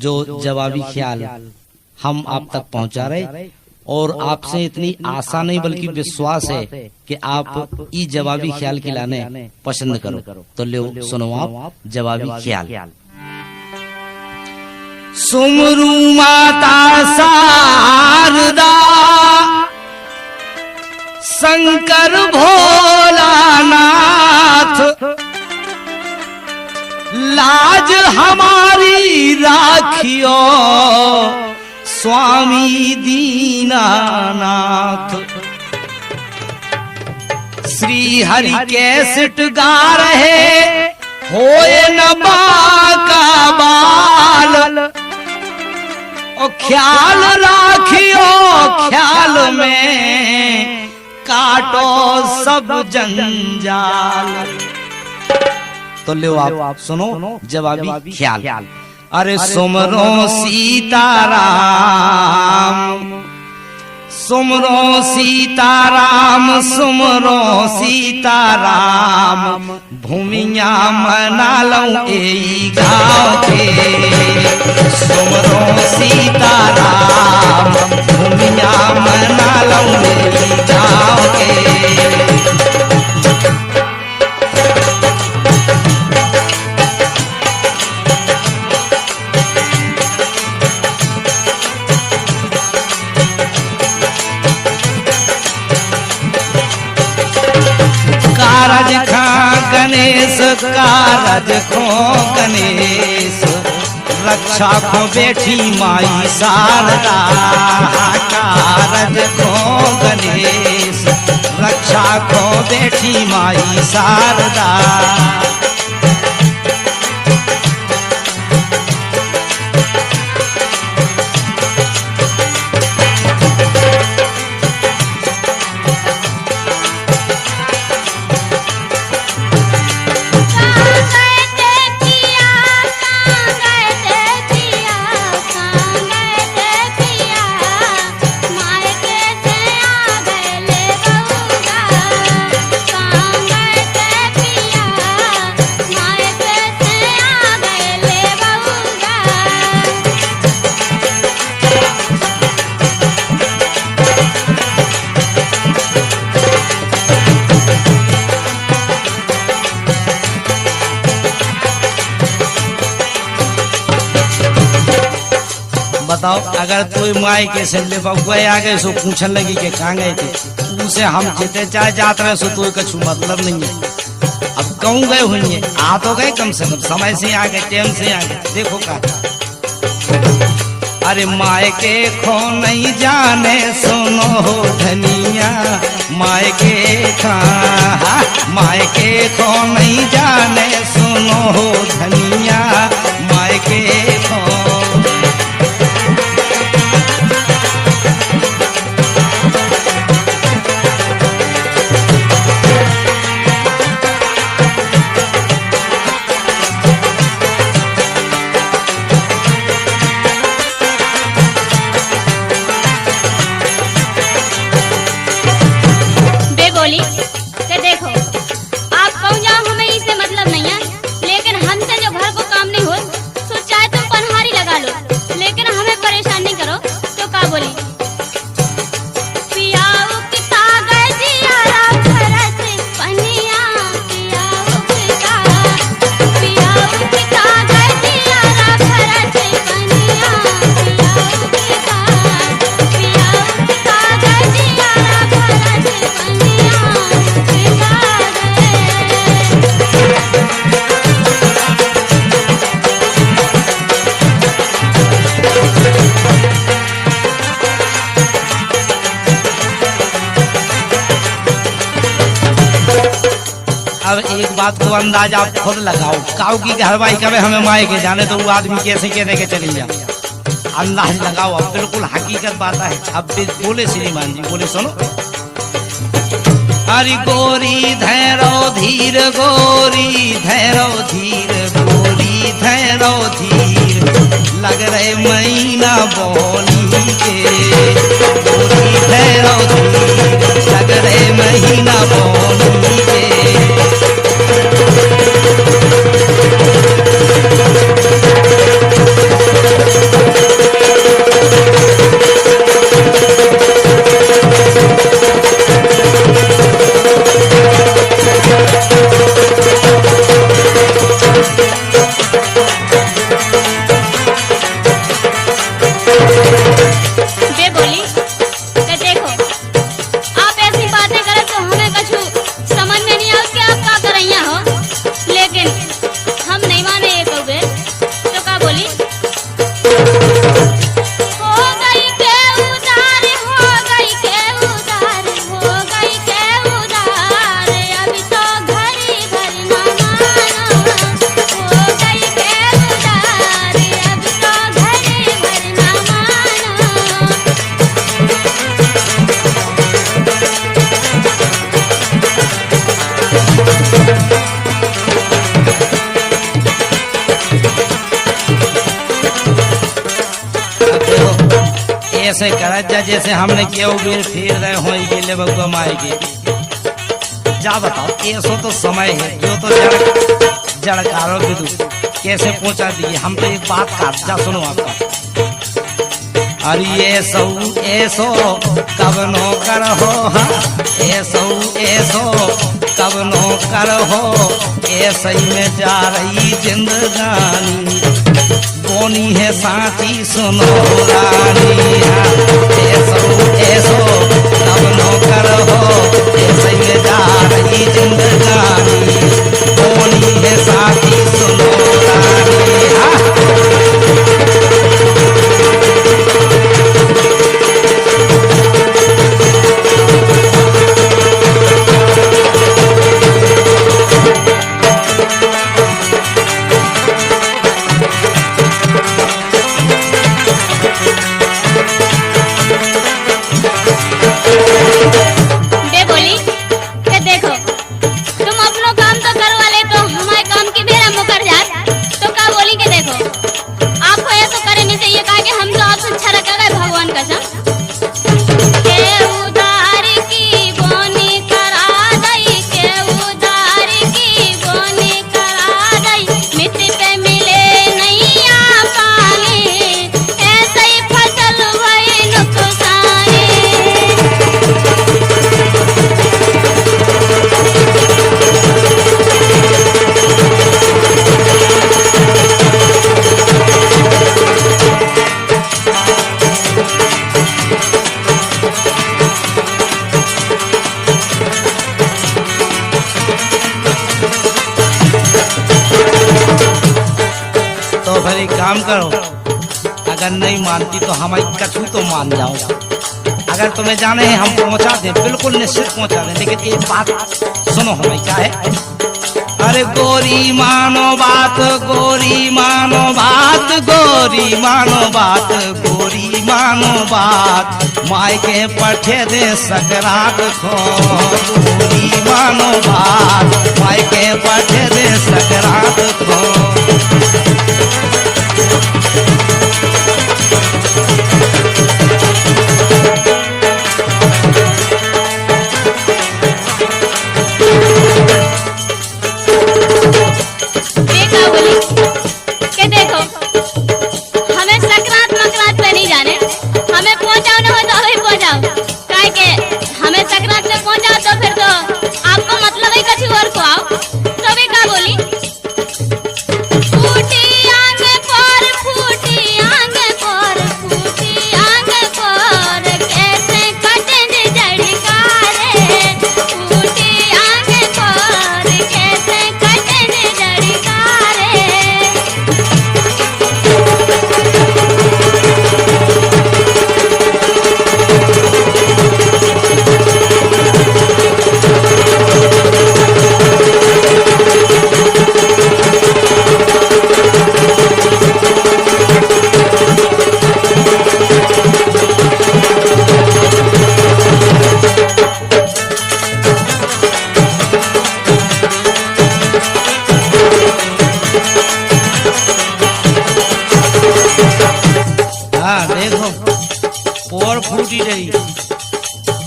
जो जवाबी ख्याल हम आप तक पहुंचा रहे, और आपसे इतनी आशा नहीं बल्कि विश्वास है कि आप ई जवाबी ख्याल खिलाने पसंद करो। तो लो सुनो आप जवाबी ख्याल। सुमरू माता शारदा शंकर भोलानाथ, लाज हमारी राखियो स्वामी दीनानाथ। श्री हरि कैसेट गा रहे होए न बाका बाल, और ख्याल राखियो ख्याल में काटो सब जंजाल। तो लो आप सुनो जवाबी ख्याल। अरे सुमरो सीताराम, सुमरो सीताराम, सुमरो सीताराम, भूमिया मना लो ए गाँव के। सुमरो सीताराम, भूमिया मना लो ए गाँव के। कारज खा गणेश, कारज खो गणेश, रक्षा खो बेटी माई शारदा। कारज खो गणेश, रक्षा खो बेटी माई शारदा। बताओ, अगर कोई माई के से ले गए आगे सो पूछने लगी कि कहाँ गए थे, उसे हम जीते चाहे जात रहे सो तो कुछ मतलब नहीं है। अब कहूँ गए हुई आ तो गए, कम से कम समय से आ गए, टाइम से आ गए। देखो का अरे माए के खो नहीं जाने सुनो हो धनिया, माए के माए के खो नहीं जाने सुनो हो धनिया, माए के खो। देखो आप कहूँ जाओ हमें इससे मतलब नहीं है, लेकिन हमसे जो घर को काम नहीं हो तो चाहे तुम पनहारी लगा लो, लेकिन हमें परेशान नहीं करो। तो का बोली पियाओ पिता गए जियारा घर से पनिया, पियाओ पिता गए जियारा घर से पनिया, पियाओ पिता गए जियारा घर से पनिया। अब एक बात को अंदाज आप खुद लगाओ, काऊ की घरवाई कभी हमें माए के जाने तो वो आदमी कैसे कहने के चली जाए, अंदाज लगाओ। अब बिल्कुल हकीकत बात है। अब बोले श्रीमान जी, बोले सुनो। अरे गोरी धैरो धीर, गोरी धैरो धीर, गोरी धैरो धीर, लग रहे महीना बोली के। गोरी धैरो धीर, लग रहे महीना बोली के। ऐसे कर जा जैसे हमने क्यों बेर फेर रहे हो ये ले बगुआ माए के जा बताओ ऐसो तो समय है जो तो जड़कारो विदु कैसे पहुंचा दिए हम तो एक बात का जा सुनो आपका अरे ऐसो कब नो कर हो ऐसो कब नो कर हो ऐसे में जा रही जिंदगानी बोनी है साथी सुनो रानी ऐसो कब नो कर हो ऐसे में जा रही जिंदगानी बोनी है साथी सुनो रानी काम करो अगर नहीं मानती तो हमारी कछु तो मान जाओ अगर तुम्हें जाने हैं हम पहुंचा दें बिल्कुल निश्चित पहुंचा दें लेकिन एक बात सुनो हमें क्या है अरे गोरी मानो बात गोरी मानो बात गोरी मानो बात गोरी मानो बात माय के पठे दे सकरात खो गोरी मानो बात माय के पठे दे सकरात खो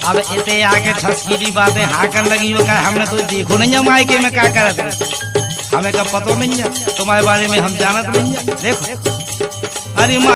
अब इतने आके ठसकीली बातें हाकन लगी हो क्या हमने तो देखो नहीं है मायके में क्या करत हमें का पतो नहीं है तुम्हारे बारे में हम जानत नहीं है देखो अरे